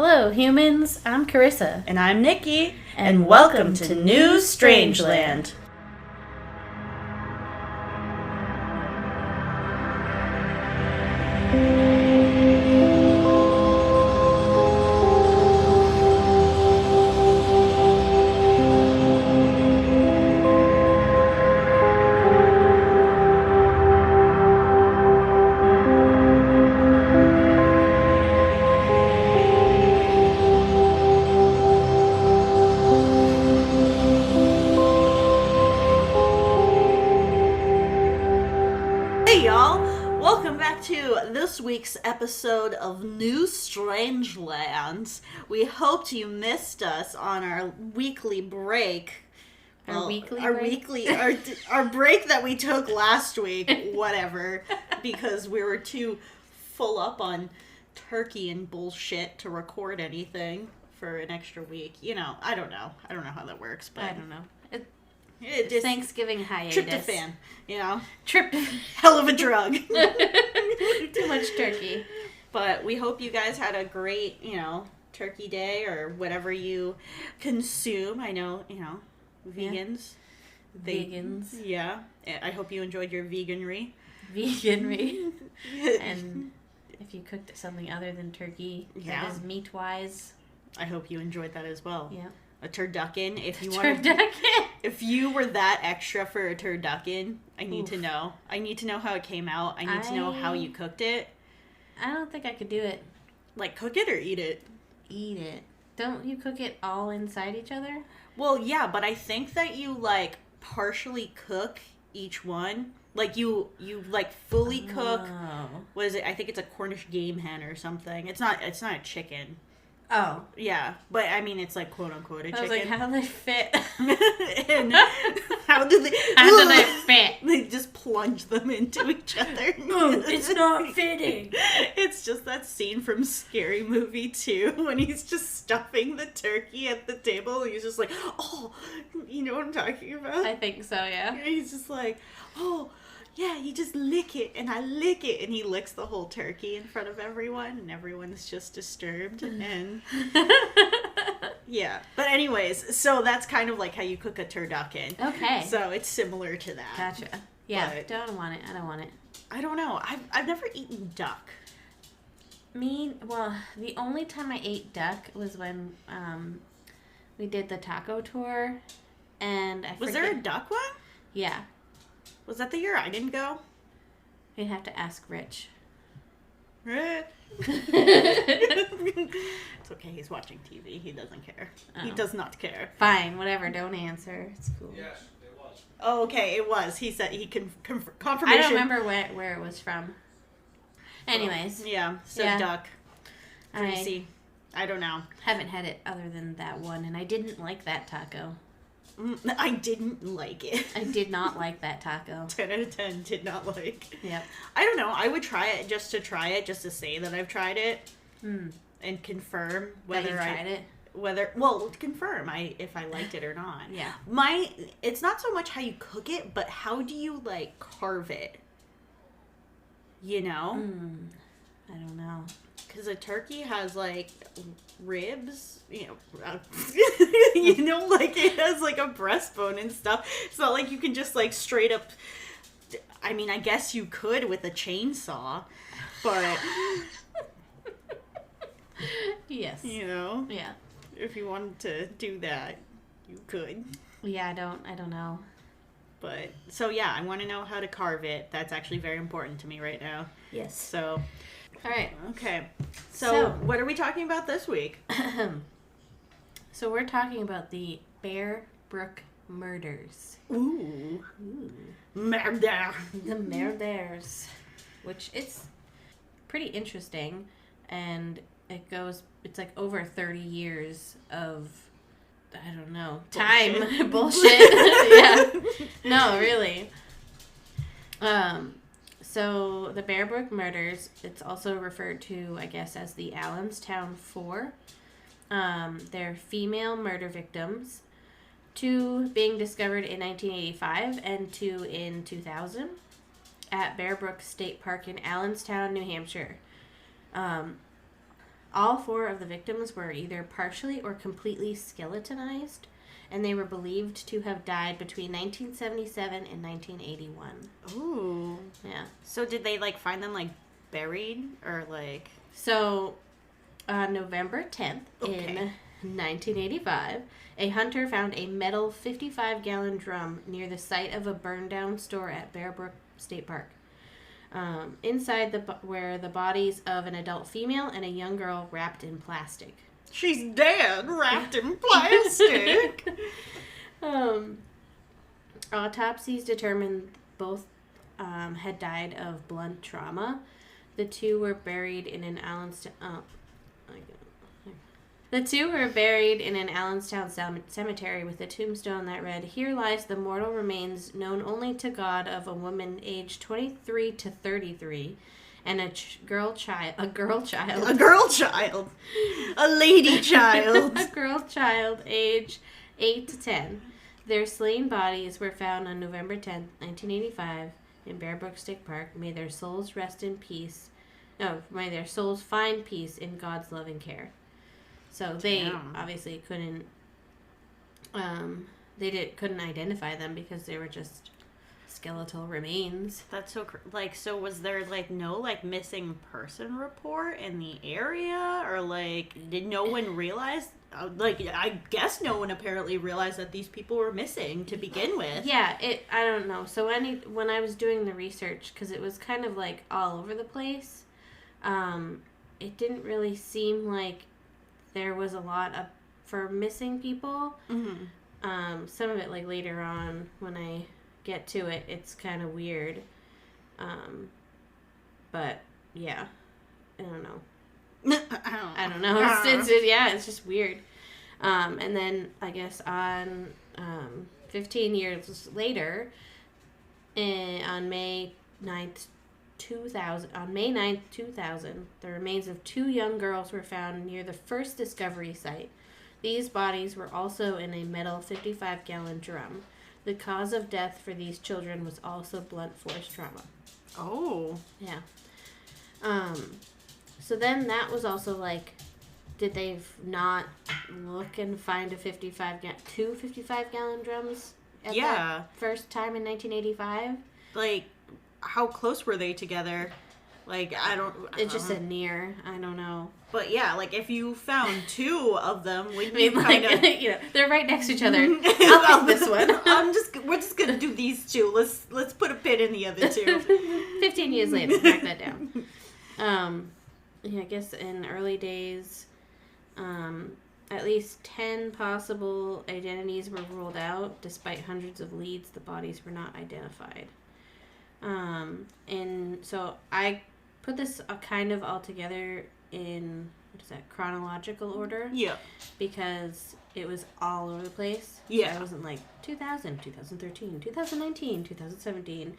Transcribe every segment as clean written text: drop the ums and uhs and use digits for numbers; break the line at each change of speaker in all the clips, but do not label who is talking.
Hello, humans. I'm Karyssa.
And I'm Nikki. And welcome to New Strangeland. This week's episode of New Strangeland. We hoped you missed us on our weekly break.
Our
break that we took last week, whatever, because we were too full up on turkey and bullshit to record anything for an extra week. You know, I don't know how that works, but
I don't know.
It's
Thanksgiving hiatus.
Tryptophan, you know?
Tryptophan.
Hell of a drug.
Too much turkey.
But we hope you guys had a great, turkey day or whatever you consume. I know, vegans.
Vegans.
Yeah. I hope you enjoyed your veganry.
And if you cooked something other than turkey, that is meat-wise.
I hope you enjoyed that as well.
Yeah.
A turducken.
Turducken.
If you were that extra for a turducken, I need to know. I need to know how it came out. I need to know how you cooked it.
I don't think I could do it.
Like, cook it or eat it?
Eat it. Don't you cook it all inside each other?
Well, yeah, but I think that you, partially cook each one. Like, you fully cook... What is it? I think it's a Cornish game hen or something. It's not a chicken.
Oh.
Yeah, but I mean, it's quote unquote a chicken.
I was like, how do they fit?
And how do they
fit?
They just plunge them into each other.
It's not fitting.
It's just that scene from Scary Movie 2 when he's just stuffing the turkey at the table. And he's just like, oh, you know what I'm talking about?
I think so, yeah.
And he's just like, oh, yeah, you just lick it, and I lick it, and he licks the whole turkey in front of everyone, and everyone's just disturbed, and yeah. But anyways, so that's kind of like how you cook a turducken.
Okay.
So it's similar to that.
Gotcha. Yeah, I don't want it.
I don't know. I've never eaten duck.
Well, the only time I ate duck was when we did the taco tour, and
Was there a duck one?
Yeah.
Was that the year I didn't go?
You'd have to ask Rich.
Rich. It's okay, he's watching TV. He doesn't care. Oh. He does not care.
Fine, whatever. Don't answer. It's cool.
Yes, it was.
Oh, okay, it was. He said he confirmation.
I don't remember where it was from. Anyways.
Yeah, so yeah. Duck. Greasy. I don't know.
Haven't had it other than that one, and I didn't like that taco.
I didn't like it.
I did not like that taco.
10 out of 10 did not like.
Yep.
I don't know. I would try it just to say that I've tried it. And confirm whether
tried it.
Confirm if I liked it or not.
Yeah.
It's not so much how you cook it, but how do you carve it? You know?
I don't know.
Because a turkey has ribs, it has a breastbone and stuff. It's not like you can just straight up. I mean, I guess you could with a chainsaw, but
yes,
yeah. If you wanted to do that, you could.
Yeah, I don't know.
But so yeah, I want to know how to carve it. That's actually very important to me right now.
Yes.
So.
All right.
Okay. So, what are we talking about this week?
So, we're talking about the Bear Brook Murders.
Ooh. Murder.
The Murders. Which it's pretty interesting. And it's over 30 years of, I don't know, time. Bullshit. Yeah. No, really. So, the Bear Brook Murders, it's also referred to, I guess, as the Allenstown Four. They're female murder victims, 2 being discovered in 1985 and 2 in 2000 at Bear Brook State Park in Allenstown, New Hampshire. All 4 of the victims were either partially or completely skeletonized, and they were believed to have died between 1977 and 1981.
Ooh.
Yeah.
So did they, like, find them, like, buried? Or, like...
So, on November 10th in 1985, a hunter found a metal 55-gallon drum near the site of a burned-down store at Bear Brook State Park. Inside were the bodies of an adult female and a young girl wrapped in plastic.
She's dead, wrapped in plastic.
Autopsies determined both had died of blunt trauma. The 2 were buried in an Allenstown cemetery with a tombstone that read, "Here lies the mortal remains known only to God of a woman aged 23 to 33 and a girl child, a
lady child,
a girl child age 8 to 10. Their slain bodies were found on November 10th, 1985 in Bear Brook State Park. May their souls rest in peace. No, may their souls find peace in God's loving care." So they obviously couldn't couldn't identify them because they were just skeletal remains.
That's so so was there like no like missing person report in the area, or like did no one realize I guess no one apparently realized that these people were missing to begin with.
Yeah, I don't know. So when I was doing the research, because it was kind of like all over the place, it didn't really seem like there was a lot for missing people. Mm-hmm. Some of it, like, later on, when I get to it, it's kind of weird. But, yeah. I don't know. I don't know. It's just weird. And then, I guess, on 15 years later, on May 9th, 2000, the remains of 2 young girls were found near the first discovery site. These bodies were also in a metal 55-gallon drum. The cause of death for these children was also blunt force trauma.
Oh.
Yeah. So then that was also like, did they not look and find two 55-gallon drums at that first time in 1985?
Like, how close were they together? Like,
It just said near. I don't know.
But yeah, like if you found 2 of them,
they're right next to each other. I'll pick this one.
We're just gonna do these 2. Let's put a pin in the other 2.
15 years later, mark that down. I guess in early days, at least 10 possible identities were ruled out. Despite hundreds of leads, the bodies were not identified. And so I put this kind of all together in, chronological order?
Yeah.
Because it was all over the place.
Yeah.
So I wasn't like 2000, 2013, 2019, 2017.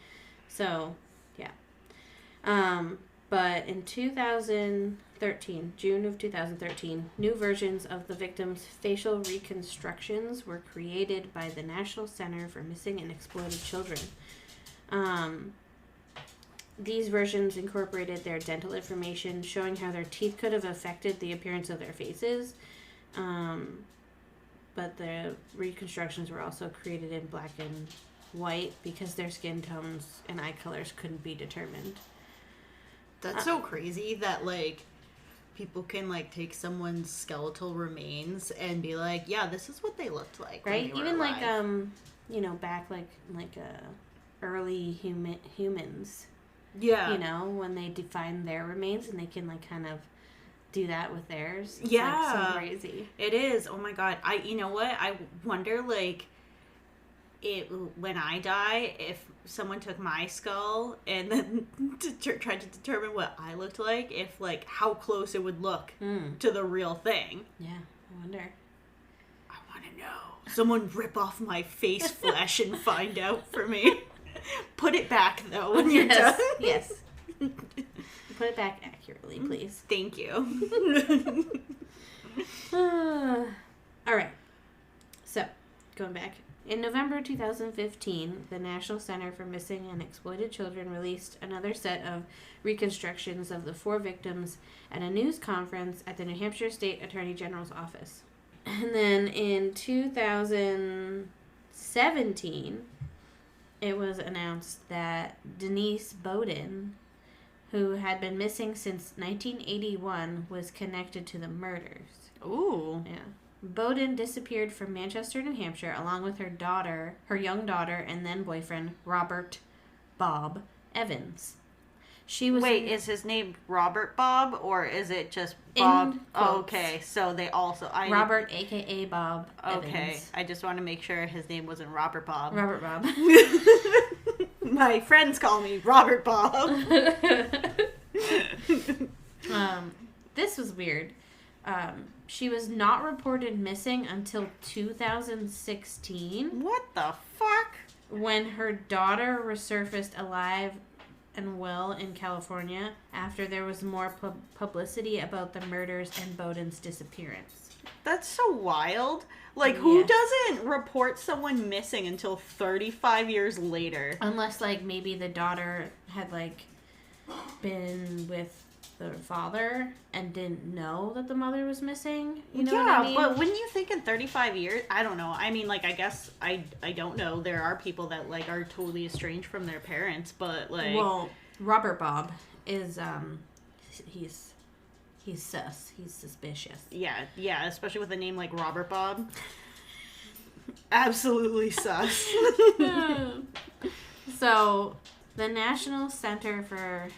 So, yeah. But in 2013, June of 2013, new versions of the victims' facial reconstructions were created by the National Center for Missing and Exploited Children. These versions incorporated their dental information, showing how their teeth could have affected the appearance of their faces. But the reconstructions were also created in black and white because their skin tones and eye colors couldn't be determined.
That's so crazy that, like, people can, like, take someone's skeletal remains and be like, yeah, this is what they looked like.
Right?
When they were
Even,
alive.
like, back, early humans.
Yeah.
When they define their remains and they can, like, kind of do that with theirs. It's,
yeah.
like, so crazy.
It is. Oh, my God. You know what? I wonder, like, when I die, if someone took my skull and then tried to determine what I looked like, if, like, how close it would look to the real thing.
Yeah, I wonder.
I want to know. Someone rip off my face flesh and find out for me. Put it back, though, when you're done.
Yes. Put it back accurately, please.
Thank you.
All right. So, going back. In November 2015, the National Center for Missing and Exploited Children released another set of reconstructions of the 4 victims at a news conference at the New Hampshire State Attorney General's office. And then in 2017, it was announced that Denise Bowden, who had been missing since 1981, was connected to the murders.
Ooh.
Yeah. Bowden disappeared from Manchester, New Hampshire, along with her young daughter, and then boyfriend, Robert Bob Evans.
Is his name Robert Bob, or is it just Bob? Oh, okay, so they also...
Robert, a.k.a. Bob
Okay,
Evans.
I just want to make sure his name wasn't Robert Bob.
Robert Bob.
My friends call me Robert Bob.
This was weird. She was not reported missing until 2016.
What the fuck?
When her daughter resurfaced alive and well in California after there was more publicity about the murders and Bowden's disappearance.
That's so wild. Like, who doesn't report someone missing until 35 years later?
Unless, like, maybe the daughter had, like, been with the father and didn't know that the mother was missing. You know what I mean?
But wouldn't you think in 35 years? I don't know. I mean, like, I guess I don't know. There are people that, like, are totally estranged from their parents, but, like...
Well, Robert Bob is, he's sus. He's suspicious.
Yeah, especially with a name like Robert Bob. Absolutely sus.
So, the National Center for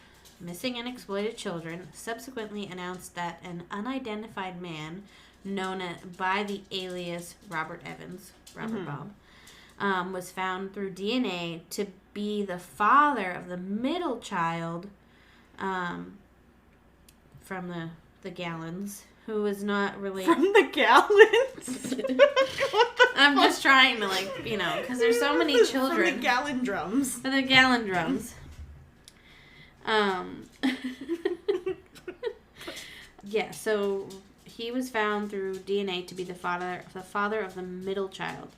Missing and Exploited Children subsequently announced that an unidentified man known by the alias Robert Evans, Bob, was found through DNA to be the father of the middle child from the Gallons, who was not related.
From the Gallons?
I'm just trying to, like, you know, because there's so many children.
From the Gallon Drums.
For the Gallon Drums. Yeah, so he was found through DNA to be the father of the middle child,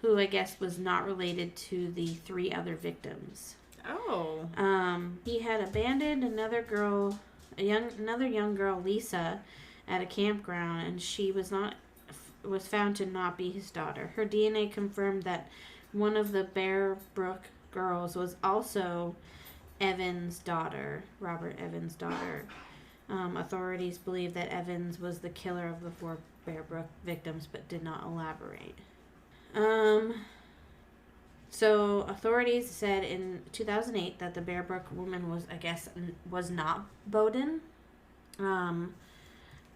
who I guess was not related to the 3 other victims.
Oh.
He had abandoned another young girl, Lisa, at a campground, and she was found to not be his daughter. Her DNA confirmed that one of the Bear Brook girls was also Evans' daughter, Robert Evans' daughter. Authorities believe that Evans was the killer of the 4 Bear Brook victims, but did not elaborate. So authorities said in 2008 that the Bear Brook woman was not Bowden.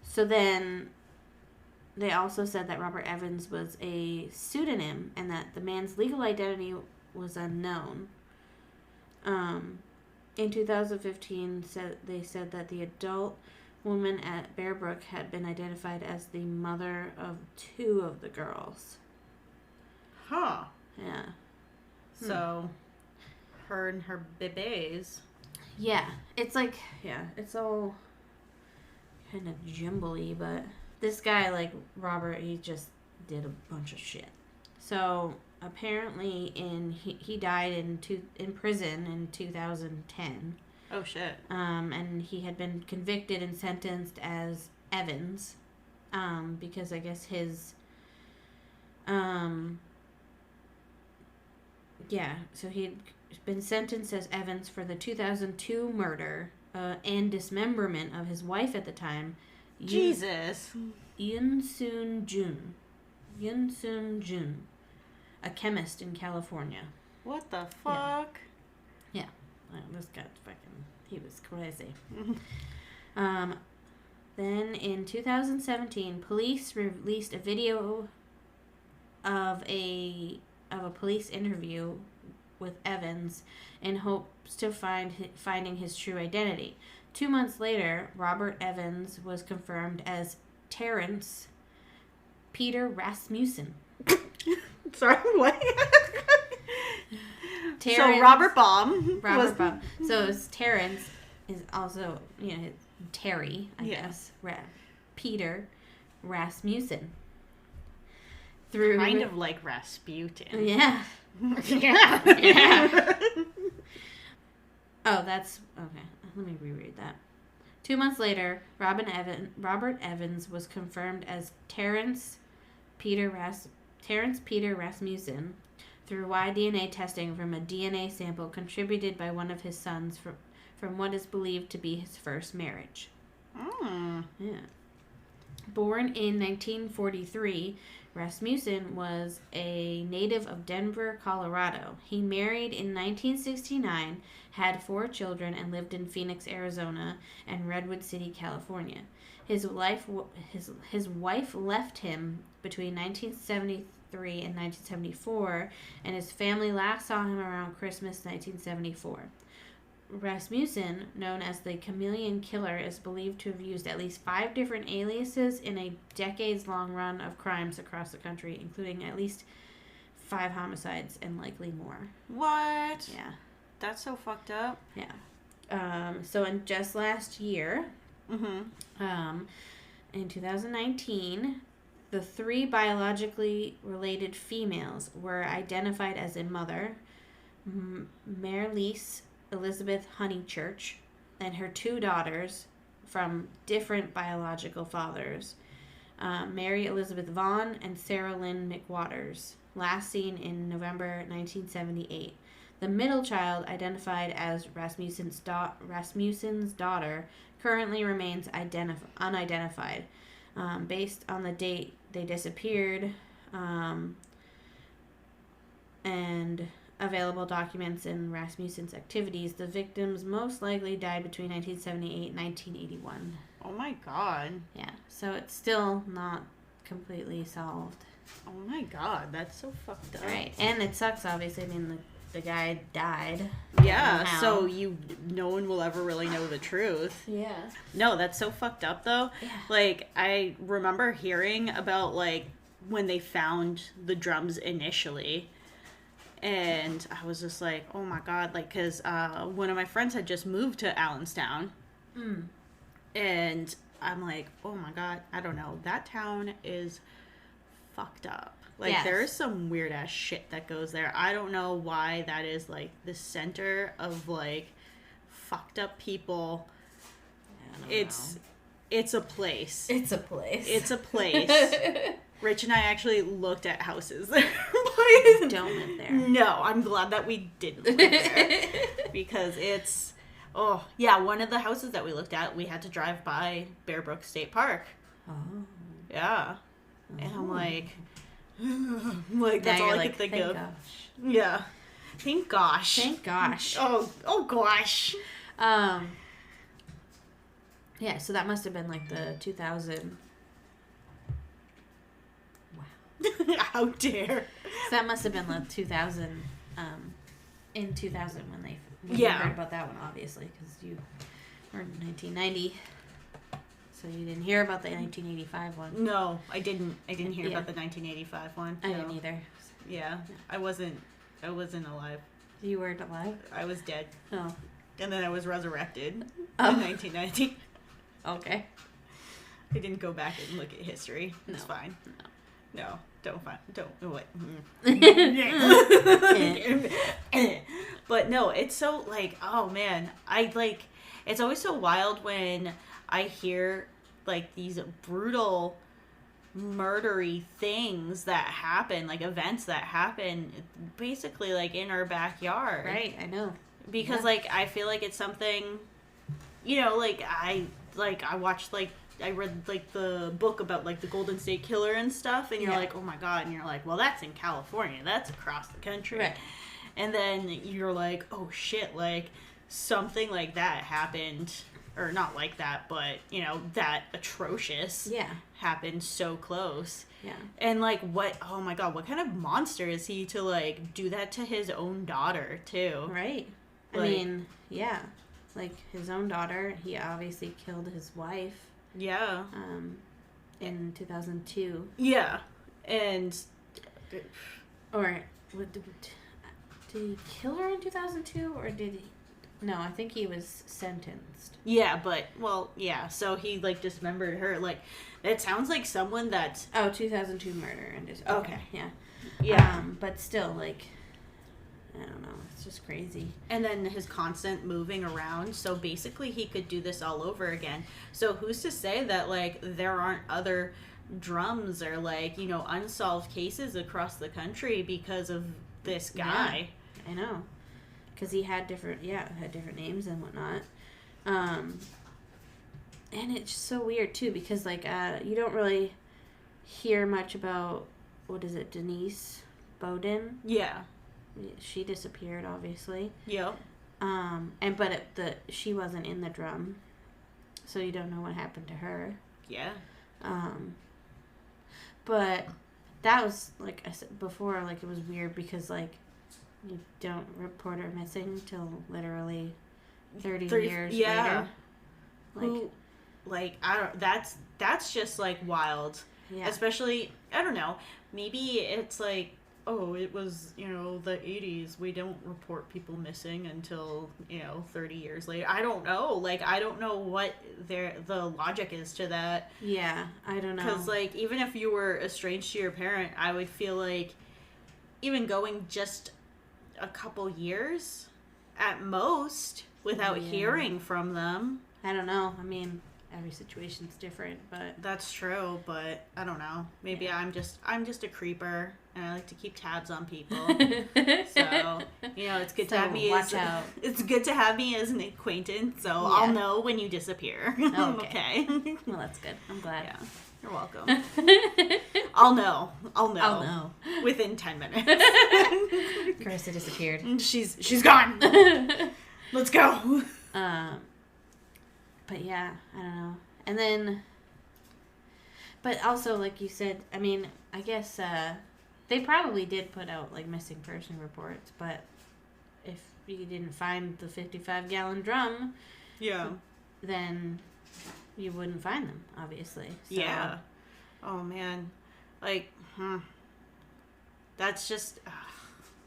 So then they also said that Robert Evans was a pseudonym and that the man's legal identity was unknown. In 2015, they said that the adult woman at Bear Brook had been identified as the mother of 2 of the girls.
Huh.
Yeah.
So, her and her bebés.
Yeah. It's like, it's all kind of jimbly, but this guy, like Robert, he just did a bunch of shit. So, apparently he died in prison in 2010.
Oh shit.
And he had been convicted and sentenced as Evans, because I guess his so he'd been sentenced as Evans for the 2002 murder and dismemberment of his wife at the time.
Jesus.
Yun Soon Jun, a chemist in California.
What the fuck?
Yeah. This guy he was crazy. Then in 2017, police released a video of a police interview with Evans in hopes to finding his true identity. 2 months later, Robert Evans was confirmed as Terrence Peter Rasmussen.
Sorry, what?
Terrence,
so Robert Bob.
So it's Terrence is also, Terry, I guess. Peter Rasmussen. through...
Kind of like Rasputin.
Yeah.
Yeah.
Yeah. Oh, that's... Okay, let me reread that. 2 months later, Robert Evans was confirmed as Terrence Peter Rasmussen through Y-DNA testing from a DNA sample contributed by one of his sons from what is believed to be his first marriage.
Mm.
Yeah. Born in 1943, Rasmussen was a native of Denver, Colorado. He married in 1969, had 4 children, and lived in Phoenix, Arizona, and Redwood City, California. His wife left him between 1973 and 1974, and his family last saw him around Christmas 1974. Rasmussen, known as the Chameleon Killer, is believed to have used at least 5 different aliases in a decades-long run of crimes across the country, including at least 5 homicides and likely more.
What?
Yeah.
That's so fucked up.
Yeah. So in just last year, in 2019, the 3 biologically related females were identified as a mother, Marlise Elizabeth Honeychurch, and her 2 daughters from different biological fathers, Mary Elizabeth Vaughn and Sarah Lynn McWaters, last seen in November 1978. The middle child, identified as Rasmussen's daughter, currently remains unidentified. Based on the date they disappeared and available documents in Rasmussen's activities, the victims most likely died between 1978 and 1981.
Oh my god.
Yeah, so it's still not completely solved.
Oh my god, that's so fucked up.
Right, and it sucks, obviously. I mean, the guy died.
Yeah, so no one will ever really know the truth.
Yeah.
No, that's so fucked up, though.
Yeah.
Like, I remember hearing about, like, when they found the drums initially. And I was just like, oh my god, like, because one of my friends had just moved to Allenstown.
Mm.
And I'm like, oh my god, I don't know. That town is fucked up. Like,
yes.
There is some weird ass shit that goes there. I don't know why that is, like, the center of, like, fucked up people. It's a place.
It's a place.
It's a place. Rich and I actually looked at houses there.
Don't live there.
No, I'm glad that we didn't live there. Because it's... Oh, yeah, one of the houses that we looked at, we had to drive by Bear Brook State Park.
Oh.
Yeah.
Oh.
And I'm like... that's all I could think of.
Gosh.
Yeah. Thank gosh.
Thank gosh.
Oh gosh.
Yeah, so that must have been like the 2000. Wow.
How dare.
So that must have been like 2000, in 2000 when you heard about that one, obviously, because you were in 1990. So you didn't hear about the 1985 one?
No, I didn't hear about the 1985 one.
I didn't either.
Yeah. I wasn't alive.
You weren't alive?
I was dead.
Oh.
And then I was resurrected in 1990.
Okay.
I didn't go back and look at history. It's fine. No. Don't. What? But no, it's so, like, oh man. It's always so wild when I hear, like, these brutal, murdery things that happen, like, events that happen, basically, like, in our backyard.
Right, I know.
Because, like, I feel like it's something, you know, like, I watched, like, I read, like, the book about, like, the Golden State Killer and stuff, and you're like, oh my god, and you're like, well, that's in California, that's across the country. Right. And then you're like, oh shit, like, something like that happened, or not like that, but, you know, that atrocious happened so close. Yeah. And, like, oh my god, what kind of monster is he to, like, do that to his own daughter, too?
Right. Like, I mean, yeah. Like, his own daughter, he obviously killed his wife.
Yeah.
In 2002.
Yeah. And...
Or, did he kill her in 2002, or did he... No, I think he was sentenced.
Yeah, but, well, yeah, so he, like, dismembered her. Like, it sounds like someone that's...
Oh, 2002 murder and
Okay.
Yeah.
Yeah.
But still, like, I don't know. It's just crazy.
And then his constant moving around. So basically he could do this all over again. So who's to say that, like, there aren't other drums or, like, you know, unsolved cases across the country because of this guy?
Yeah, I know. Because he had different names and whatnot. And it's just so weird, too, because, like, you don't really hear much about, what is it, Denise Bowden?
Yeah.
She disappeared, obviously.
Yep.
She wasn't in the drum, so you don't know what happened to her.
Yeah.
But that was, like I said before, like, it was weird because, like, you don't report her missing till literally 30 years later.
That's just, like, wild.
Yeah.
Especially, I don't know, maybe it's like, oh, it was, you know, the 80s. We don't report people missing until, 30 years later. I don't know. Like, I don't know what the logic is to that.
Yeah, I don't know.
Because, like, even if you were estranged to your parent, I would feel like even going just a couple years at most without hearing from them.
I don't know. I mean, every situation's different, but
that's true. But I don't know. Maybe I'm just a creeper, and I like to keep tabs on people. So it's good to have me. It's good to have me as an acquaintance. So I'll know when you disappear. Okay.
Well, that's good. I'm glad.
Yeah. You're welcome. I'll know. Within 10 minutes.
Karyssa disappeared.
She's gone. Let's go.
But yeah, I don't know. And then, but also, like you said, I mean, I guess they probably did put out, like, missing person reports, but if you didn't find the 55-gallon drum, then you wouldn't find them, obviously. So.
Yeah. Oh, man. Like, that's just,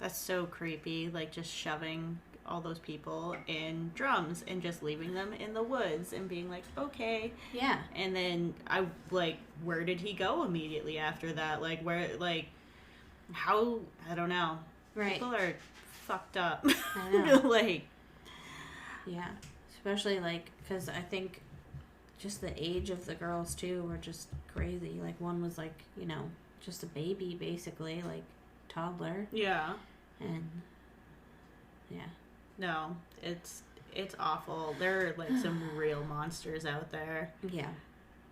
that's so creepy. Like, just shoving all those people in drums and just leaving them in the woods and being like, okay.
Yeah.
And then where did he go immediately after that? Like, where, like, how, I don't know.
Right.
People are fucked up.
I know.
Like.
Yeah. Especially, like, because I think just the age of the girls, too, were just crazy. Like, one was, like, just a baby, basically, like, toddler.
Yeah.
And, yeah.
No, it's awful. There are, like, some real monsters out there.
Yeah.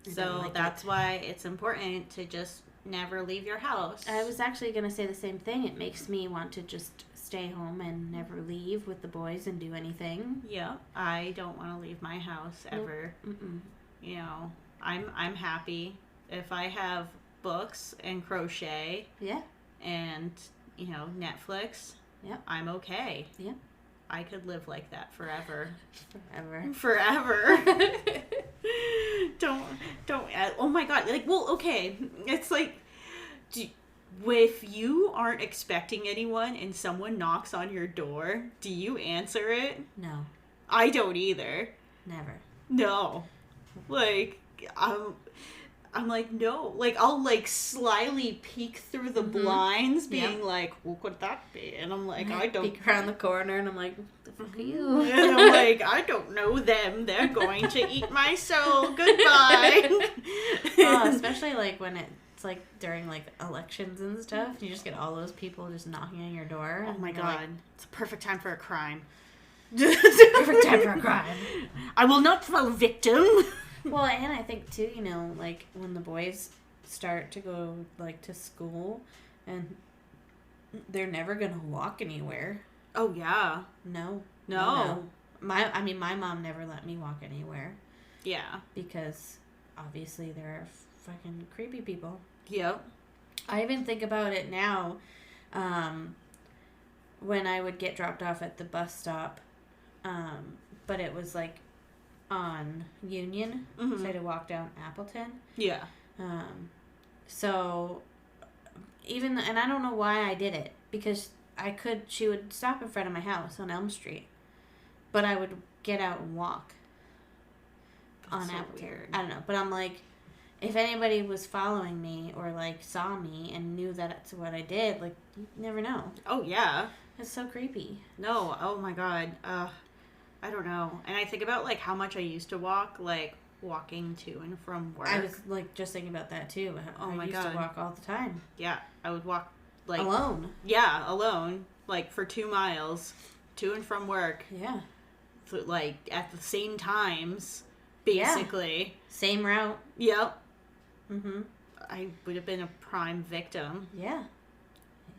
So that's why it's important to just never leave your house.
I was actually going to say the same thing. It makes me want to just stay home and never leave with the boys and do anything.
Yeah. I don't want to leave my house ever.
Mm-mm.
I'm happy if I have books and crochet.
Yeah.
And, Netflix.
Yeah.
I'm okay.
Yeah.
I could live like that forever.
Forever.
Don't. Oh my God. Like, well, okay. It's like, if you aren't expecting anyone and someone knocks on your door, do you answer it?
No.
I don't either.
Never.
No. Like, I'm like, no. Like, I'll, like, slyly peek through the blinds, being like, what could that be? And I'm like, I don't...
Peek around the corner, and I'm like, what the fuck are you?
And I'm like, I don't know them. They're going to eat my soul. Goodbye.
Especially, like, when it's, like, during, like, elections and stuff. You just get all those people just knocking on your door.
Oh, my God.
Like,
it's a perfect time for a crime.
Perfect time for a crime.
I will not fall victim.
Well, and I think, too, like, when the boys start to go, like, to school, and they're never going to walk anywhere.
Oh, yeah.
No. My mom never let me walk anywhere.
Yeah.
Because, obviously, there are fucking creepy people.
Yep.
I even think about it now, when I would get dropped off at the bus stop, but it was, like, on Union, so I had to walk down Appleton.
Yeah.
So, and I don't know why I did it, because she would stop in front of my house on Elm Street, but I would get out and walk
That's
on
so
Appleton.
weird.
I don't know, but I'm like, if anybody was following me or like saw me and knew that that's what I did, like, you never know.
Oh yeah.
It's so creepy.
No. Oh my god. I don't know. And I think about like how much I used to walk, like walking to and from work.
I was like just thinking about that too.
Oh my
I used
God.
to walk all the time.
Yeah, I would walk like
Alone.
Yeah, alone, like for 2 miles to and from work.
Yeah.
Like at the same times, basically.
Same route.
Yep.
Mm-hmm.
I would have been a prime victim.
Yeah.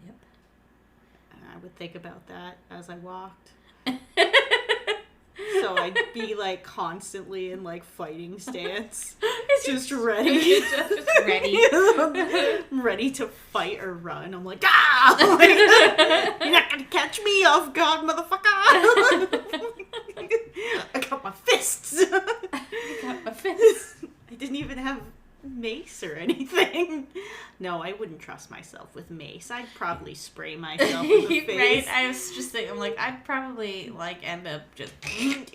Yep.
And I would think about that as I walked. So I'd be like constantly in like fighting stance. Just ready.
Just ready.
Ready to fight or run. I'm like, ah! Like, you're not gonna catch me off guard, motherfucker! I got my fists!
I got my fists.
I didn't even have mace or anything. No, I wouldn't trust myself with mace. I'd probably spray myself in the face.
Right? I was just thinking, I'm like, I'd probably like end up just.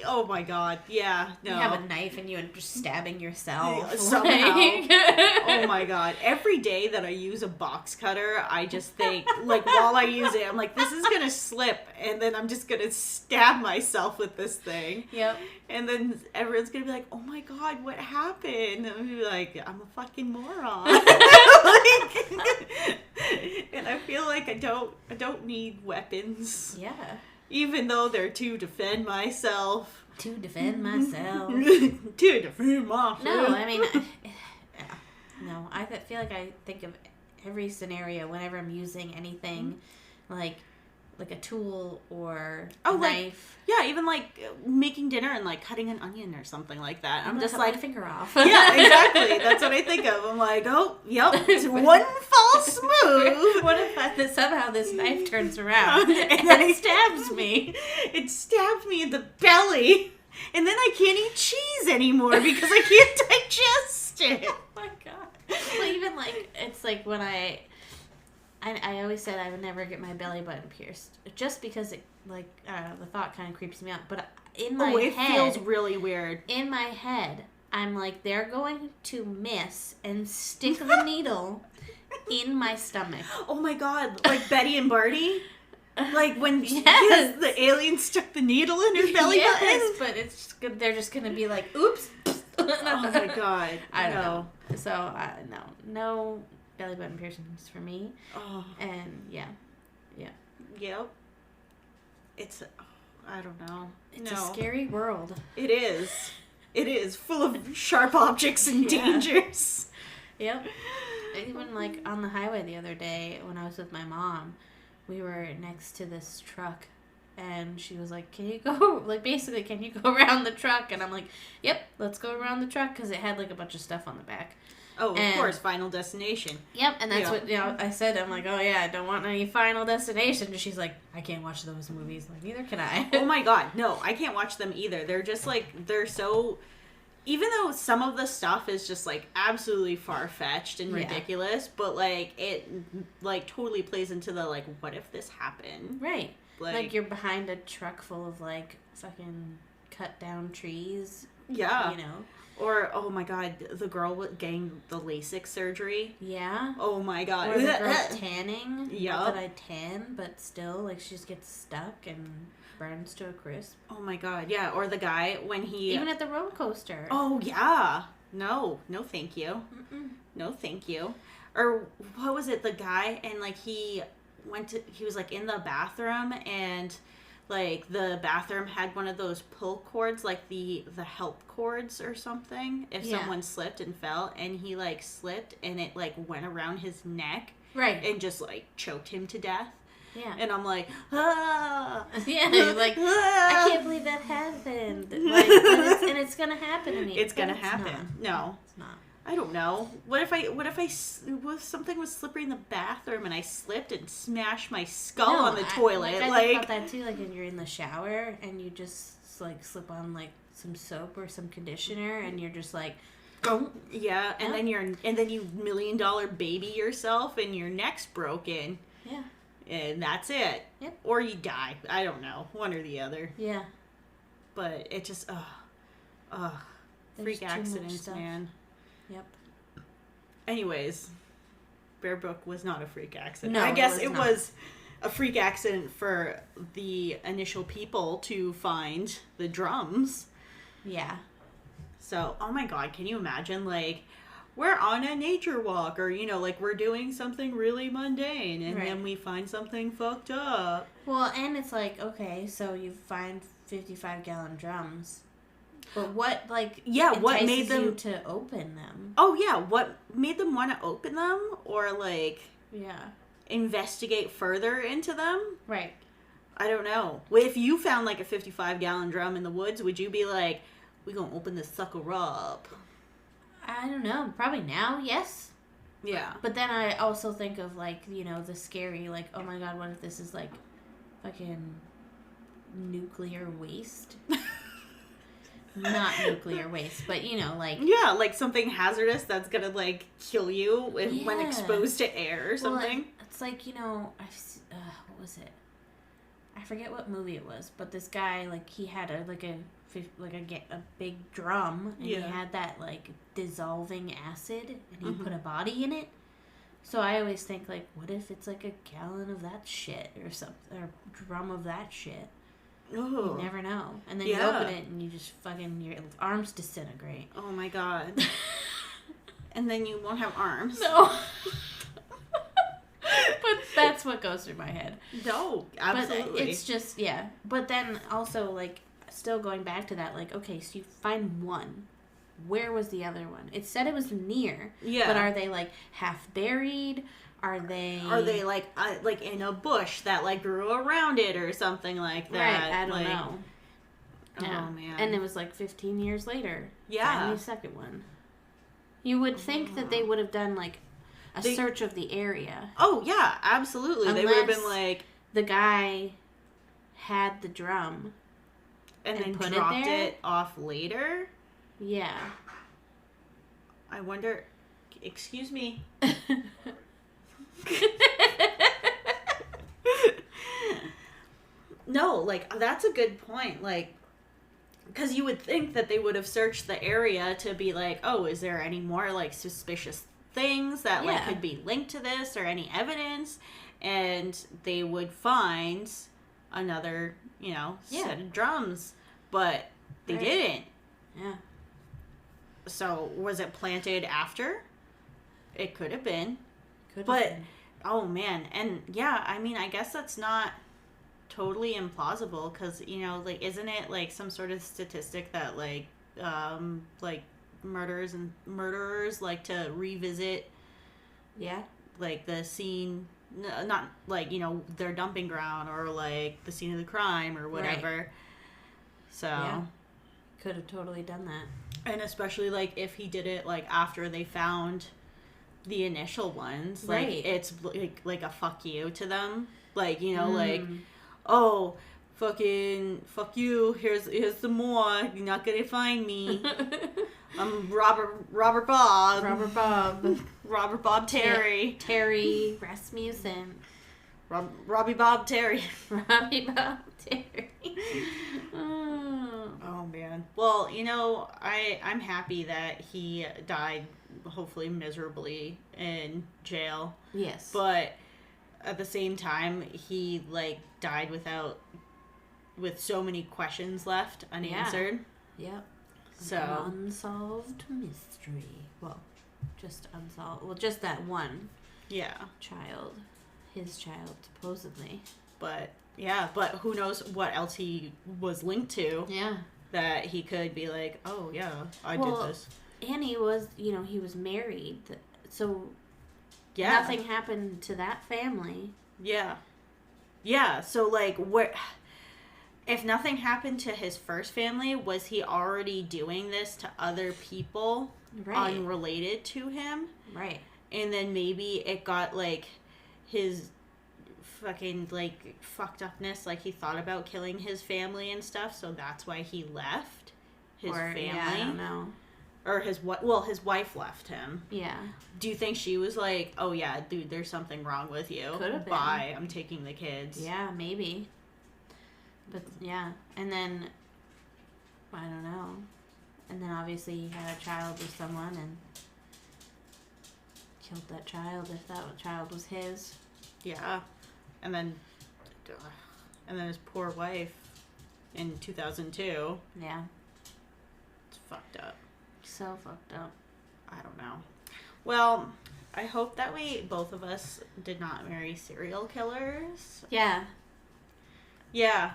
Oh my god, yeah, no.
You have a knife and you're just stabbing yourself.
Somehow.
Like...
Oh my god. Every day that I use a box cutter, I just think, like, while I use it, I'm like, this is gonna slip, and then I'm just gonna stab myself with this thing.
Yep.
And then everyone's gonna be like, oh my god, what happened? And I'm gonna be like, I'm a fucking moron. And I feel like I don't need weapons.
Yeah.
Even though they're to defend myself.
To defend myself.
To defend myself.
No, I mean, no. I feel like I think of every scenario whenever I'm using anything, like a tool or a knife.
Yeah, even like making dinner and like cutting an onion or something like that. I'm just like,
my finger off.
Yeah, exactly. That's what I think of. I'm like, oh, yep, it's one false move.
What if somehow this knife turns around and then it stabs me?
It stabs me in the belly, and then I can't eat cheese anymore because I can't digest it.
Oh my god. Well, even like, it's like when I always said I would never get my belly button pierced, just because it, like, the thought kind of creeps me out. But in my
it
head,
feels really weird.
In my head, I'm like, they're going to miss and stick the needle in my stomach.
Oh my god, like Betty and Barty? Like when
Yes.
the alien stuck the needle in her belly button?
But it's just, they're just going to be like, oops.
Oh my god.
I don't know. So, no belly button piercings for me.
Oh.
And yeah.
Yep. It's, I don't know.
It's a scary world.
It is. It is full of sharp objects and dangers.
Yep. Even like on the highway the other day when I was with my mom, we were next to this truck and she was like, can you go around the truck? And I'm like, yep, let's go around the truck, because it had like a bunch of stuff on the back.
Oh, of course, Final Destination.
Yep, and that's what, I said. I'm like, oh yeah, I don't want any Final Destination. And she's like, I can't watch those movies. Like, neither can I.
Oh my god, no, I can't watch them either. They're just like, they're so, even though some of the stuff is just like absolutely far-fetched and ridiculous, but like, it like totally plays into the like, what if this happened?
Right. Like you're behind a truck full of like fucking cut down trees.
Yeah.
You know?
Or, oh my god, the girl getting the LASIK surgery.
Yeah.
Oh my god.
Or the girl tanning.
Yeah.
Not that I tan, but still, like, she just gets stuck and burns to a crisp.
Oh my god, yeah. Or the guy when he...
Even at the roller coaster.
Oh, yeah. No thank you.
Mm-mm.
No thank you. Or, what was it, the guy, and, like, he was, like, in the bathroom, and... Like, the bathroom had one of those pull cords, like the help cords or something, if someone slipped and fell, and he, like, slipped, and it, like, went around his neck.
Right.
And just, like, choked him to death.
Yeah.
And I'm like, ah!
Yeah, like, I can't believe that happened. Like, it's gonna happen to me.
It's gonna happen. No.
It's not.
I don't know. What if something was slippery in the bathroom and I slipped and smashed my skull on the toilet?
I think about that too, like when you're in the shower and you just like slip on like some soap or some conditioner and you're just like,
oh yeah, and then you $1 million baby yourself and your neck's broken.
Yeah.
And that's it.
Yep.
Or you die. I don't know. One or the other.
Yeah.
But it just, freak accidents, man.
Yep.
Anyways, Bear Brook was not a freak accident.
No,
I guess it
not.
was a freak accident for the initial people to find the drums.
Yeah.
So, oh my god, can you imagine, like, we're on a nature walk, or, you know, like, we're doing something really mundane, and then we find something fucked up.
Well, and it's like, okay, so you find 55-gallon drums. But what, like,
what made them
you to open them?
Oh, yeah, what made them want to open them, or, like, investigate further into them?
Right.
I don't know. If you found, like, a 55-gallon drum in the woods, would you be like, we gonna open this sucker up?
I don't know. Probably now, yes.
Yeah.
But then I also think of, like, you know, the scary, like, oh my god, what if this is, like, fucking nuclear waste? Not nuclear waste, but, you know, like...
Yeah, like something hazardous that's gonna, like, kill you when exposed to air or something.
Well, it's like, you know, what was it? I forget what movie it was, but this guy, like, he had a big drum, and he had that, like, dissolving acid, and he put a body in it. So I always think, like, what if it's, like, a gallon of that shit, or something, or a drum of that shit?
Oh.
You never know. And then you open it, and you just fucking, your arms disintegrate.
Oh my god. And then you won't have arms.
No. But that's what goes through my head.
No, absolutely.
But it's just, But then also, like, still going back to that, like, okay, so you find one. Where was the other one? It said it was near.
Yeah.
But are they, like, half buried? Are they
like in a bush that, like, grew around it or something like that?
Right, I don't know. Yeah.
Oh, man.
And it was, like, 15 years later.
Yeah.
Find the second one. You would think that they would have done, like, a search of the area.
Oh, yeah, absolutely. They would have been like...
the guy had the drum.
And then dropped it off later?
Yeah.
I wonder... Excuse me. No, like, that's a good point. Like, because you would think that they would have searched the area to be like, oh, is there any more, like, suspicious things that, like, could be linked to this or any evidence? And they would find another, you know, set of drums. But they didn't.
Yeah.
So, was it planted after? It could have been.
Been.
Oh, man. And, yeah, I mean, I guess that's not totally implausible, because, you know, like, isn't it, like, some sort of statistic that, like, murderers like to revisit, like, the scene, not, like, you know, their dumping ground, or, like, the scene of the crime, or whatever. Right. So. Yeah.
Could have totally done that.
And especially, like, if he did it, like, after they found the initial ones, like, it's like a fuck you to them, like, you know, like, oh, fucking fuck you, here's some more, you're not gonna find me. I'm Robert Bob Terry
Rasmussen,
Robbie Bob Terry. Oh man. Well, you know, I'm happy that he died, hopefully miserably, in jail.
Yes.
But at the same time, he, like, died with so many questions left unanswered.
Yep.
So.
An unsolved mystery. Well, just unsolved. Well, just that one.
Yeah.
Child. His child, supposedly.
But, yeah, but who knows what else he was linked to.
Yeah.
That he could be like, oh, yeah, I did this.
And he was, you know, he was married. So, nothing happened to that family.
Yeah. Yeah, so, like, if nothing happened to his first family, was he already doing this to other people unrelated to him?
Right.
And then maybe it got, like, his fucking, like, fucked upness, like, he thought about killing his family and stuff, so that's why he left his family.
Yeah, I don't know.
Or his wife left him.
Yeah.
Do you think she was like, oh yeah, dude, there's something wrong with you.
Could have been.
Bye, I'm taking the kids.
Yeah, maybe. But, yeah. And then, I don't know. And then obviously he had a child with someone and killed that child if that child was his.
Yeah. And then his poor wife in 2002.
Yeah.
It's fucked up.
So fucked up.
I don't know. Well, I hope that both of us did not marry serial killers.
Yeah.
Yeah.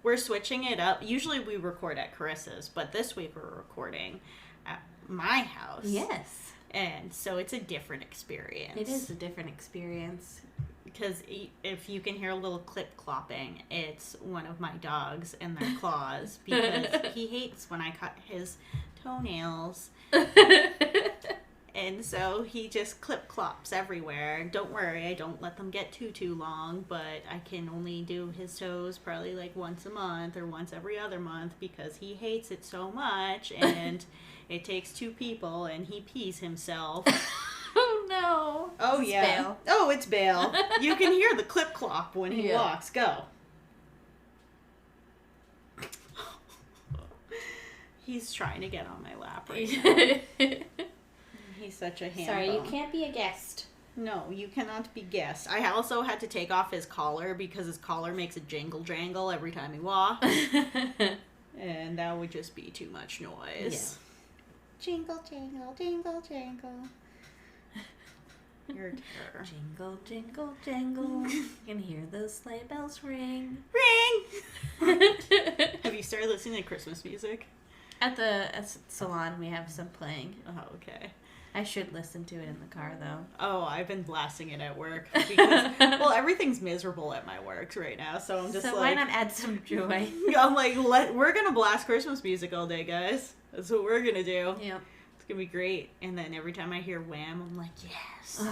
We're switching it up. Usually we record at Karyssa's, but this week we're recording at my house.
Yes.
And so it's a different experience.
It is a different experience.
Because if you can hear a little clip clopping, it's one of my dogs and their claws because he hates when I cut his toenails. And so he just clip clops everywhere. Don't worry, I don't let them get too long, but I can only do his toes probably like once a month or once every other month because he hates it so much and it takes two people and he pees himself.
Oh no.
Oh
It's
yeah.
Bale.
Oh, it's Bale. You can hear the clip clop when he walks. Go. He's trying to get on my lap right now. He's such a handball.
Sorry, you can't be a guest.
No, you cannot be guest. I also had to take off his collar because his collar makes a jingle jangle every time he walks. And that would just be too much noise. Yeah. Jingle jangle, jingle jangle. You're a terror.
Jingle, jingle, jangle. You can hear the sleigh bells ring.
Ring! Have you started listening to Christmas music?
At the salon, we have some playing.
Oh, okay.
I should listen to it in the car, though.
Oh, I've been blasting it at work because, well, everything's miserable at my work right now, so I'm just
so
like...
why not add some joy?
I'm like, we're gonna blast Christmas music all day, guys. That's what we're gonna do.
Yep.
It's gonna be great. And then every time I hear Wham, I'm like, yes.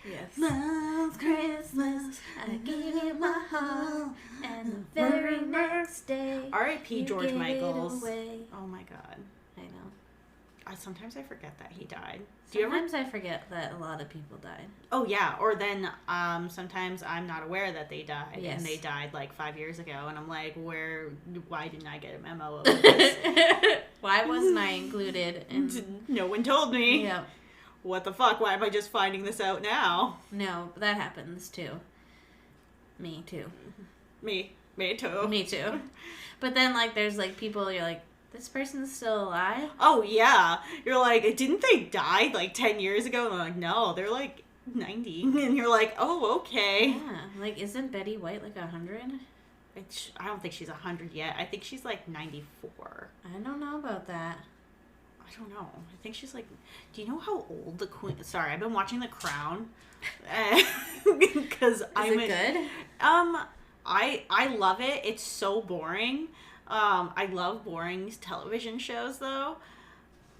Yes.
Last Christmas,
I gave you my heart, and the very next day,
R.I.P. George Michaels.
Away.
Oh my god.
I know.
Sometimes I forget that he died.
Sometimes I forget that a lot of people died.
Oh yeah, or then sometimes I'm not aware that they died,
yes.
and they died like 5 years ago, and I'm like, why didn't I get a memo of this?
Why wasn't I included?
No one told me.
Yeah.
What the fuck? Why am I just finding this out now?
No, that happens too. Me too.
Me too.
Me too. But then like there's like people you're like, this person's still alive?
Oh, yeah. You're like, didn't they die, like, 10 years ago? And I'm like, no, they're, like, 90. And you're like, oh, okay.
Yeah. Like, isn't Betty White, like, 100?
I don't think she's 100 yet. I think she's, like, 94.
I don't know about that.
I don't know. I think she's, like... Do you know how old the Queen... Sorry, I've been watching The Crown. Because I'm...
Is it good?
I love it. It's so boring. I love boring television shows, though.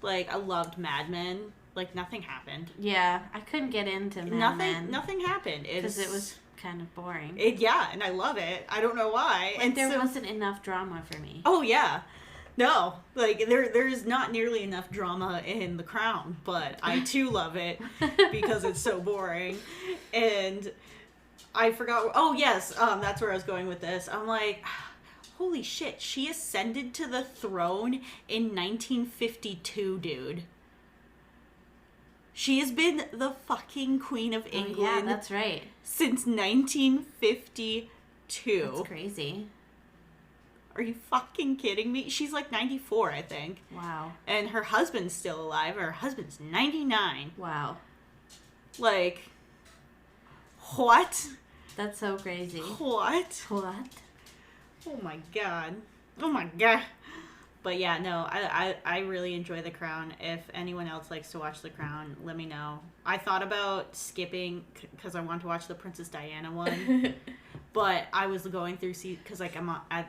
Like, I loved Mad Men. Like, nothing happened.
Yeah, I couldn't get into Mad Men.
Nothing happened.
Because it was kind of boring.
Yeah, and I love it. I don't know why.
Like, there wasn't enough drama for me.
Oh, yeah. No. Like, there's not nearly enough drama in The Crown, but I, too, love it because it's so boring. And I forgot... Oh, yes, that's where I was going with this. I'm like... Holy shit, she ascended to the throne in 1952, dude. She has been the fucking Queen of England.
Oh, yeah, that's right.
Since 1952.
That's crazy.
Are you fucking kidding me? She's like 94, I think.
Wow.
And her husband's still alive. Her husband's 99.
Wow.
Like, what?
That's so crazy.
What?
What?
Oh my god. Oh my god. But yeah, no, I really enjoy The Crown. If anyone else likes to watch The Crown, let me know. I thought about skipping because I want to watch the Princess Diana one. But I was going through because like I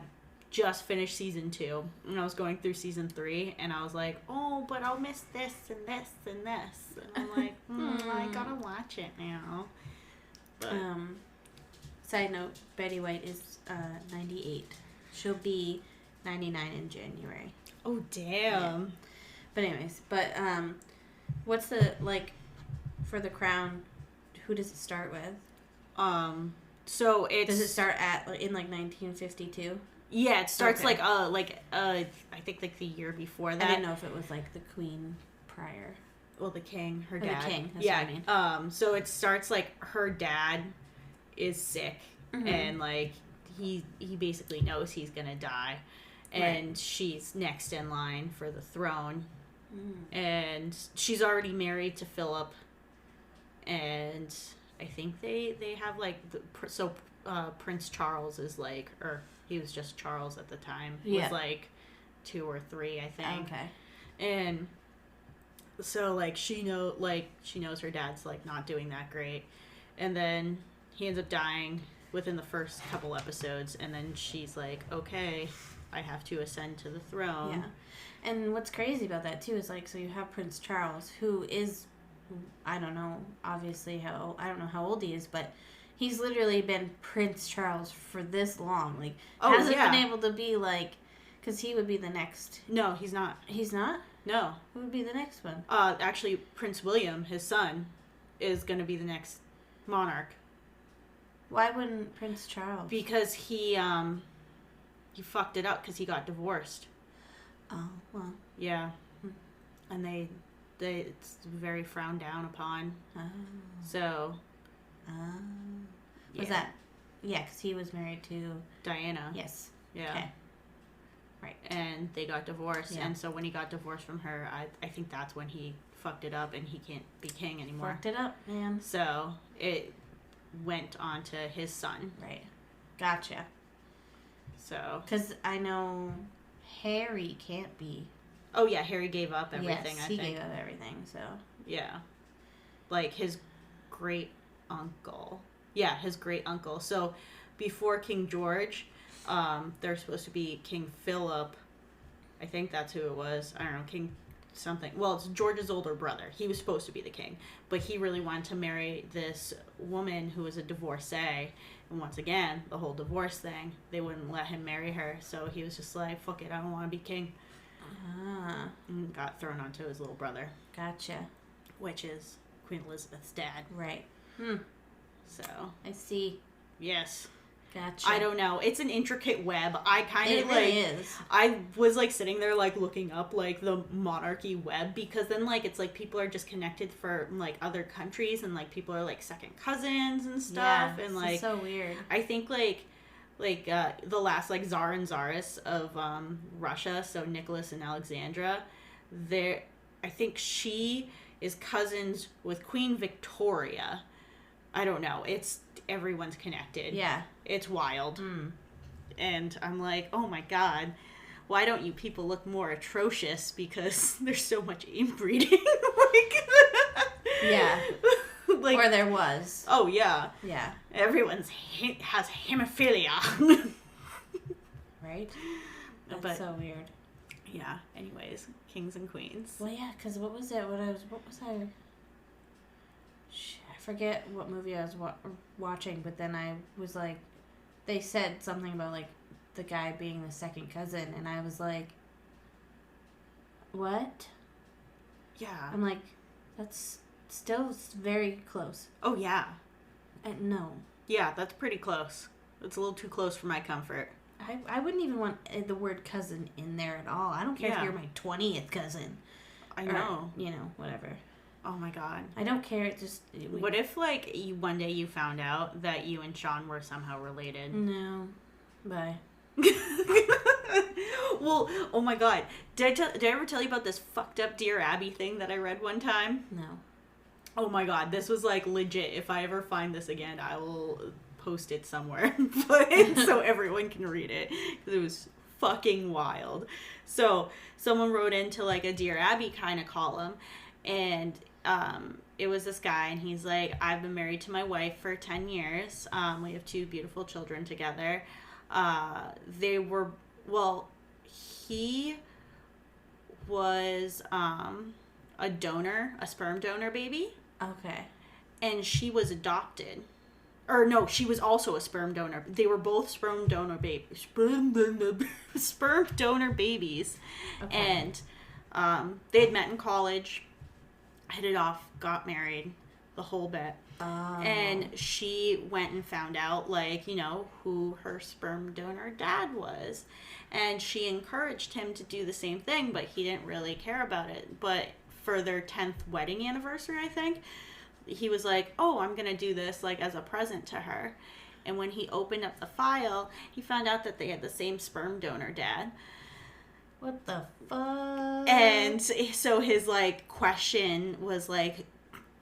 just finished season 2 and I was going through season 3 and I was like, oh, but I'll miss this and this and this. And I'm like, I gotta watch it now. But,
side note, Betty White is 98. She'll be 99 in January.
oh, damn.
Yeah. But anyways, what's the, like, for The Crown, who does it start with?
So it's...
Does it start in like 1952?
Yeah, it starts I think like the year before that.
I didn't know if it was like the queen prior.
Well, the king, her dad.
The king, that's what I mean.
So it starts like her dad is sick, and like he basically knows he's gonna die, and she's next in line for the throne, and she's already married to Philip, and I think they have like Prince Charles is like, or he was just Charles at the time, was like 2 or 3, I think.
Okay.
And so like she knows her dad's like not doing that great, and then he ends up dying within the first couple episodes, and then she's like, okay, I have to ascend to the throne.
Yeah. And what's crazy about that too is like, so you have Prince Charles, who is, I don't know, obviously I don't know how old he is, but he's literally been Prince Charles for this long. Like, hasn't been able to be like, because he would be the next.
No, he's not.
He's not?
No.
Who would be the next one?
Actually, Prince William, his son, is going to be the next monarch.
Why wouldn't Prince Charles?
Because he fucked it up because he got divorced.
Oh, well.
Yeah. And they it's very frowned down upon.
Oh.
So.
Was that? Yeah, because he was married to
Diana.
Yes.
Yeah.
Okay. Right.
And they got divorced, and so when he got divorced from her, I think that's when he fucked it up, and he can't be king anymore.
Fucked it up, man.
So it went on to his son.
Right. Gotcha.
So.
Because I know Harry can't be.
Oh yeah, Harry gave up everything.
Yes,
I
he
think.
gave up everything. So.
Yeah. Like his great uncle. Yeah, his great uncle. So before King George, there's supposed to be King Philip. I think that's who it was. I don't know, King something. Well, it's George's older brother. He was supposed to be the king, but he really wanted to marry this woman who was a divorcee. And once again, the whole divorce thing, they wouldn't let him marry her. So he was just like, fuck it, I don't want to be king. And got thrown onto his little brother.
Gotcha.
Which is Queen Elizabeth's dad.
Right.
So.
I see.
Yes.
Gotcha.
I don't know. It's an intricate web. I kind of
It really is.
I was like sitting there like looking up like the monarchy web, because then like it's like people are just connected for like other countries, and like people are like second cousins and stuff, and like
so weird.
I think like the last like Tsar and Tsaress of Russia, so Nicholas and Alexandra, I think she is cousins with Queen Victoria. I don't know. Everyone's connected.
Yeah.
It's wild. And I'm like, oh my god, why don't you people look more atrocious? Because there's so much inbreeding.
Yeah.
Like,
or there was.
Oh, yeah.
Yeah.
Everyone's has hemophilia.
Right? That's so weird.
Yeah. Anyways, kings and queens.
Well, yeah, because what was I... I forget what movie I was watching, but then I was like, they said something about like the guy being the second cousin, and I was like, what?
Yeah.
I'm like, that's still very close.
Oh, yeah.
No.
Yeah, that's pretty close. It's a little too close for my comfort.
I wouldn't even want the word cousin in there at all. I don't care if you're my 20th cousin.
I know.
Or, whatever.
Oh my god.
I don't care.
What if, like, one day you found out that you and Sean were somehow related?
No. Bye.
Well, oh my god. Did I ever tell you about this fucked up Dear Abby thing that I read one time?
No.
Oh my god. This was, like, legit. If I ever find this again, I will post it somewhere. So everyone can read it. Because it was fucking wild. So, someone wrote into, like, a Dear Abby kind of column. And it was this guy, and he's like, I've been married to my wife for 10 years. We have 2 beautiful children together. He was a donor, a sperm donor baby.
Okay.
And she was adopted. Or no, she was also a sperm donor. They were both sperm donor babies. Sperm donor babies. Okay. And they had met in college. Hit it off, got married, the whole bit. And she went and found out, like, you know, who her sperm donor dad was. And she encouraged him to do the same thing, but he didn't really care about it. But for their 10th wedding anniversary, I think, he was like, oh, I'm going to do this, like, as a present to her. And when he opened up the file, he found out that they had the same sperm donor dad.
What the fuck?
And so his, like, question was, like,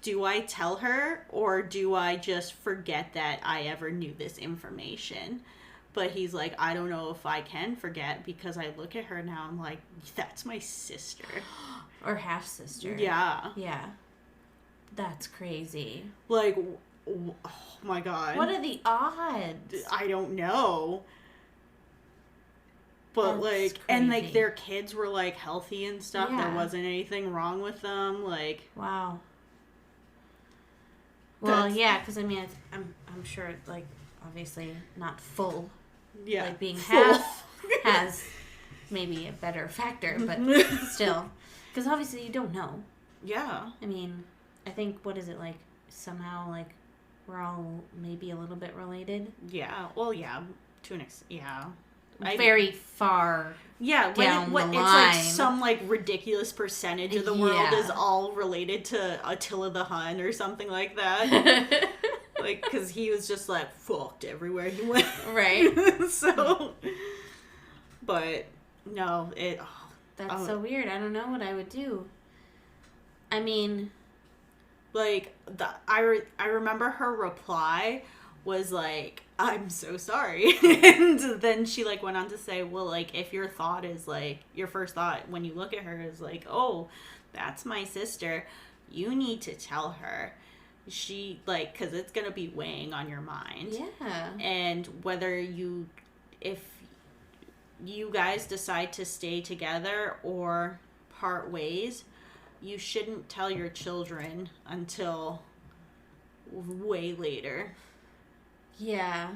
do I tell her or do I just forget that I ever knew this information? But he's like, I don't know if I can forget because I look at her now, I'm like, that's my sister.
Or half-sister.
Yeah.
Yeah. That's crazy.
Like, oh my God.
What are the odds?
I don't know. But,
That's
like,
crazy.
and, like, their kids were, like, healthy and stuff.
Yeah.
There wasn't anything wrong with them. Like,
Wow. Well, yeah, because, I mean, I'm sure, like, obviously not full.
yeah.
Like, being
Full.
half has maybe a better factor, but still. Because obviously you don't know.
Yeah.
I mean, I think, what is it, like, somehow, like, we're all maybe a little bit related?
Yeah. Well, yeah. To an extent. Yeah.
Very far.
Yeah,
down the
it's like
line.
some like ridiculous percentage of the world
Yeah.
is all related to Attila the Hun or something like that. Like, because he was just like fucked everywhere he went.
Right.
So, but no, it.
That's so weird. I don't know what I would do. I mean,
like I remember her reply was like, I'm so sorry. And then she like went on to say, well, like, if your thought is like, your first thought when you look at her is like, oh, that's my sister, you need to tell her. She, like, because it's going to be weighing on your mind.
yeah.
And if you guys decide to stay together or part ways, you shouldn't tell your children until way later.
Yeah.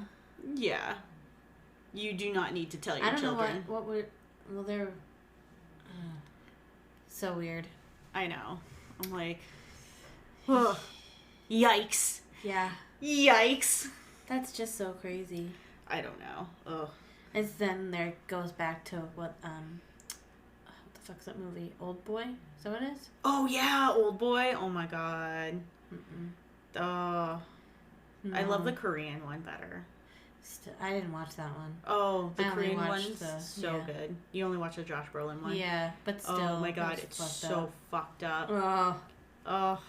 Yeah. You do not need to tell your
I don't
children.
know what would... Well, they're... so weird.
I know. I'm like... Ugh. Yikes.
Yeah.
Yikes.
That's just so crazy.
I don't know. Ugh.
And then there goes back to what the fuck's that movie? Old Boy? Is that what it is?
Oh, yeah. Old Boy. Oh, my God. Oh.
No.
I love the Korean one better.
I didn't watch that one.
Oh, the
I only
Korean
watched
one's so good. You only watch the Josh Brolin one?
Yeah, but still.
Oh, my God. It's so fucked up.
Oh.
Oh.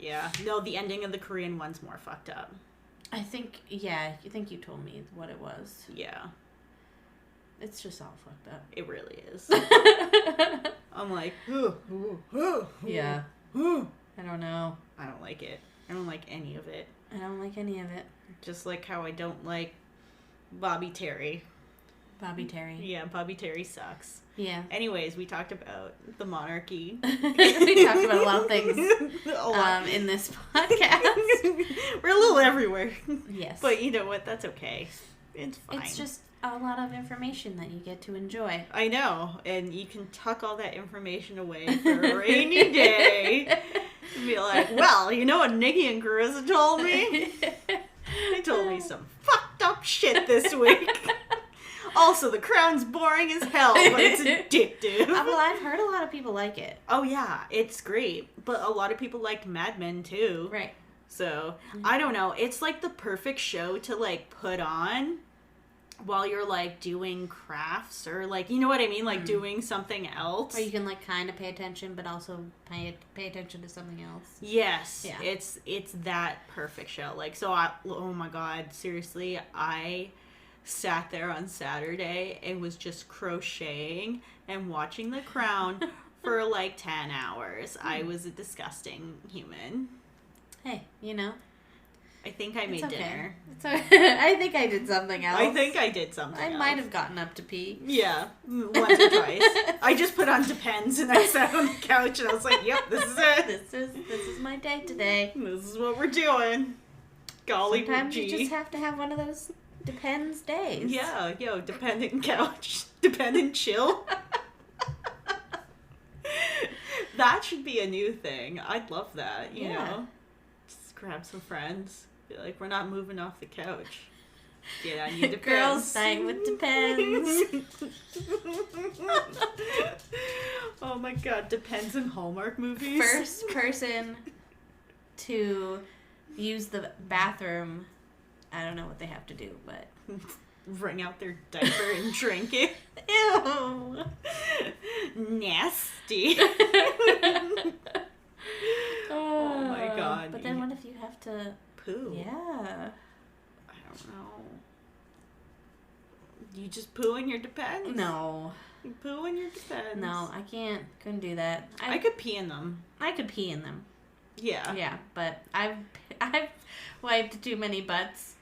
Yeah. No, the ending of the Korean one's more fucked up.
I think you told me what it was.
Yeah.
It's just all fucked up.
It really is. I'm like,
yeah. I don't know.
I don't like it. I don't like any of it.
I don't like any of it.
Just like how I don't like Bobby Terry.
Bobby Terry.
Yeah, Bobby Terry sucks.
Yeah.
Anyways, we talked about the monarchy.
We talked about a lot of things in this podcast.
We're a little everywhere.
Yes.
But you know what? That's okay. It's fine.
It's just a lot of information that you get to enjoy.
I know. And you can tuck all that information away for a rainy day. And be like, well, you know what Nikki and Karyssa told me? They told me some fucked up shit this week. Also, The Crown's boring as hell, but it's addictive.
Well, I've heard a lot of people like it.
Oh, yeah. It's great. But a lot of people liked Mad Men, too.
Right.
So, I don't know. It's like the perfect show to, like, put on while you're, like, doing crafts or, like, you know what I mean? Like, doing something else.
Or you can, like, kind of pay attention, but also pay attention to something else.
Yes.
Yeah.
It's that perfect show. Like, so, oh, my God. Seriously, I sat there on Saturday and was just crocheting and watching The Crown for, like, 10 hours. I was a disgusting human.
Hey, you know.
I think I made dinner.
It's okay. I think I did something else.
I think I did something
I
else.
might have gotten up to pee.
Yeah, once or twice. I just put on Depends and I sat on the couch and I was like, yep, this is it.
This is my day today.
This is what we're doing. Golly
Sometimes
gee.
you just have to have one of those Depends days.
Yeah, dependent couch. Dependent chill. That should be a new thing. I'd love that, you know? Just grab some friends. Be like, we're not moving off the couch. Get on your Depends.
Girls night with Depends.
Oh my god, Depends in Hallmark movies.
First person to use the bathroom. I don't know what they have to do, but
wring out their diaper and drink it.
Ew.
Nasty. Oh my god.
But then what if you have to
poo?
Yeah.
I don't know. You just poo in your Depends?
No.
You poo in your Depends?
No, I can't. Couldn't do that.
I could pee in them.
I could pee in them.
Yeah.
Yeah, but I've wiped too many butts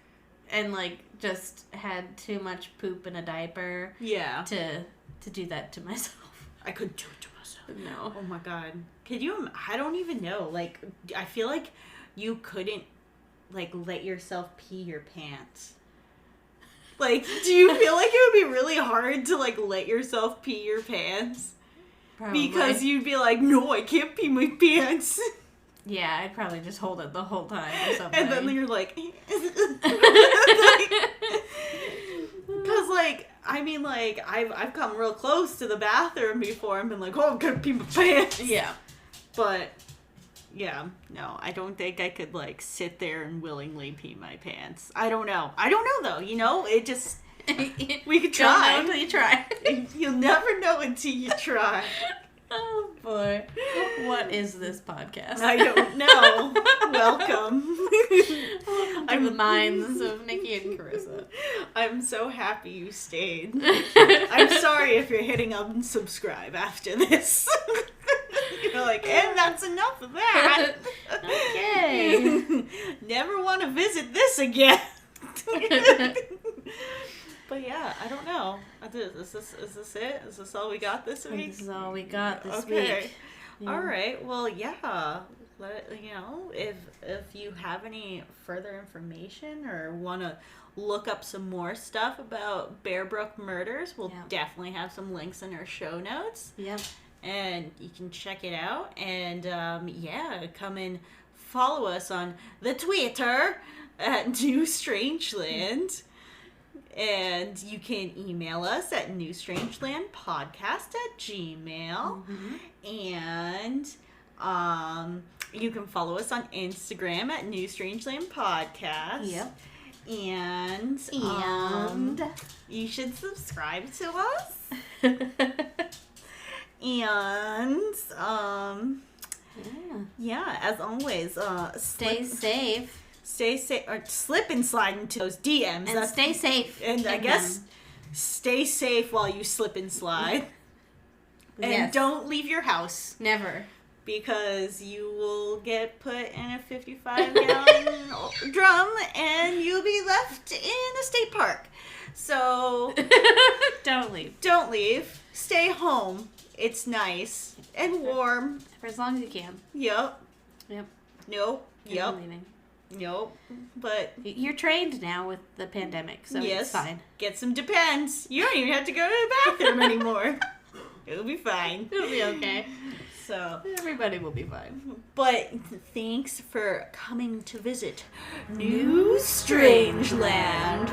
and like just had too much poop in a diaper.
Yeah.
To do that to myself.
I couldn't do it to myself.
No.
Oh my god. Could you? I don't even know. Like, I feel like you couldn't like let yourself pee your pants. Like, do you feel like it would be really hard to like let yourself pee your pants?
Probably.
Because you'd be like, no, I can't pee my pants.
Yeah, I'd probably just hold it the whole time or something.
And then you're like, because like, I mean, like, I've come real close to the bathroom before and been like, oh, I'm gonna pee my pants.
Yeah.
But, yeah, no, I don't think I could, like, sit there and willingly pee my pants. I don't know. Though, you know? It just, we could try.
Don't know until you try.
You'll never know until you try.
Oh, boy. What is this podcast?
I don't know. Welcome.
I'm the minds of Nikki and Karyssa.
I'm so happy you stayed. I'm sorry if you're hitting unsubscribe after this. You're like, and that's enough of that.
Okay.
Never want to visit this again. But yeah, I don't know. Is this it? Is this all we got this week?
This is all we got this
Okay.
week. Yeah.
All right. Well, yeah. If you have any further information or want to look up some more stuff about Bear Brook Murders, we'll definitely have some links in our show notes.
Yep.
And you can check it out. And come and follow us on the Twitter at New Strangeland. And you can email us at newstrangelandpodcast@gmail.com.
Mm-hmm.
And you can follow us on Instagram at New Strangeland Podcast.
Yep.
And you should subscribe to us. And as always,
Stay safe.
Stay safe, or slip and slide into those DMs.
And stay safe.
And I guess stay safe while you slip and slide. And don't leave your house.
Never.
Because you will get put in a 55-gallon drum and you'll be left in a state park. So
don't leave.
Don't leave. Stay home. It's nice and warm.
For as long as you can.
Yep. Nope.
Yep. Leaving.
Nope. But
you're trained now with the pandemic, so it's fine.
Get some Depends. You don't even have to go to the bathroom anymore. It'll be fine.
It'll be okay.
So
everybody will be fine.
But thanks for coming to visit New Strangeland.